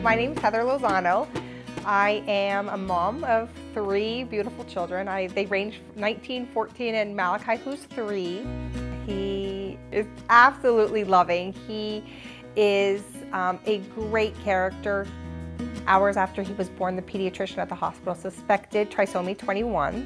My name's Heather Lozano. I am a mom of 3 beautiful children. They range from 19, 14, and Malakai, who's 3. He is absolutely loving. He is a great character. Hours after he was born, the pediatrician at the hospital suspected trisomy 21.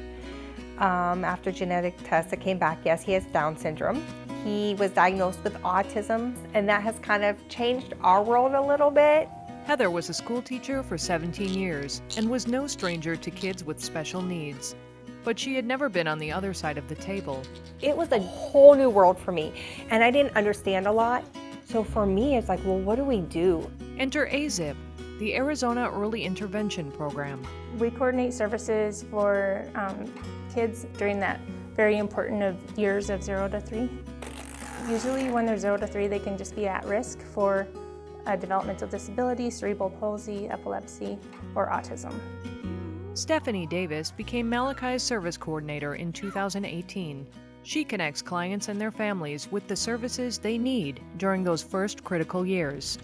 After genetic tests, it came back, yes, he has Down syndrome. He was diagnosed with autism, and that has kind of changed our world a little bit. Heather was a school teacher for 17 years and was no stranger to kids with special needs. But she had never been on the other side of the table. It was a whole new world for me, and I didn't understand a lot. So for me, it's like, well, what do we do? Enter AzEIP, the Arizona Early Intervention Program. We coordinate services for kids during that very important years of 0 to 3. Usually when they're 0 to 3, they can just be at risk for a developmental disability, cerebral palsy, epilepsy, or autism. Stephanie Davis became Malakai's service coordinator in 2018. She connects clients and their families with the services they need during those first critical years.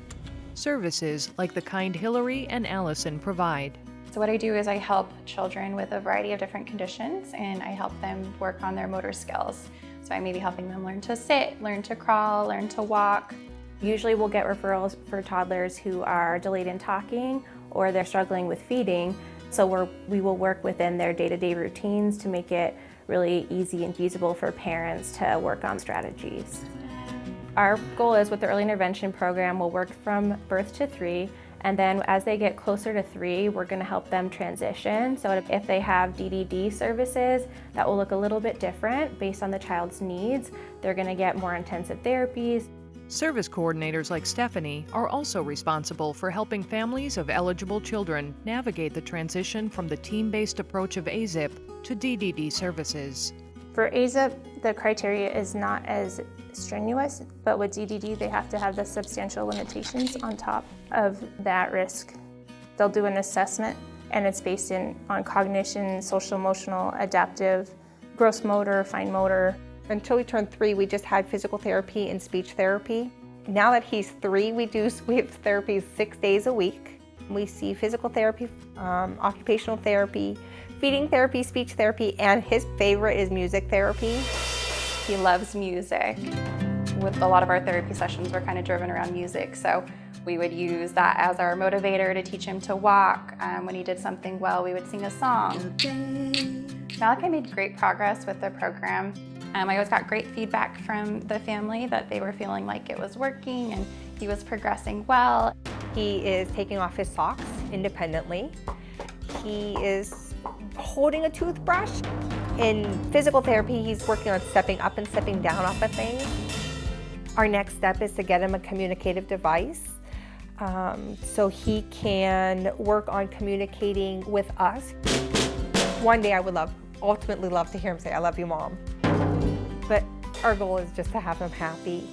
Services like the kind Hillary and Allison provide. So what I do is I help children with a variety of different conditions, and I help them work on their motor skills. So I may be helping them learn to sit, learn to crawl, learn to walk. Usually we'll get referrals for toddlers who are delayed in talking or they're struggling with feeding. So we will work within their day-to-day routines to make it really easy and feasible for parents to work on strategies. Our goal is with the early intervention program, we'll work from birth to 3, and then as they get closer to 3, we're going to help them transition. So if they have DDD services, that will look a little bit different based on the child's needs. They're going to get more intensive therapies. Service coordinators like Stephanie are also responsible for helping families of eligible children navigate the transition from the team-based approach of AzEIP to DDD services. For AzEIP, the criteria is not as strenuous, but with DDD, they have to have the substantial limitations on top of that risk. They'll do an assessment, and it's based on cognition, social, emotional, adaptive, gross motor, fine motor. Until he turned 3, we just had physical therapy and speech therapy. Now that he's 3, we have therapy 6 days a week. We see physical therapy, occupational therapy, feeding therapy, speech therapy, and his favorite is music therapy. He loves music. With a lot of our therapy sessions, we're kind of driven around music, so we would use that as our motivator to teach him to walk. When he did something well, we would sing a song. Malakai made great progress with the program. I always got great feedback from the family that they were feeling like it was working and he was progressing well. He is taking off his socks independently. He is holding a toothbrush. In physical therapy, he's working on stepping up and stepping down off of things. Our next step is to get him a communicative device so he can work on communicating with us. One day I would ultimately love to hear him say, "I love you, Mom." But our goal is just to have him happy.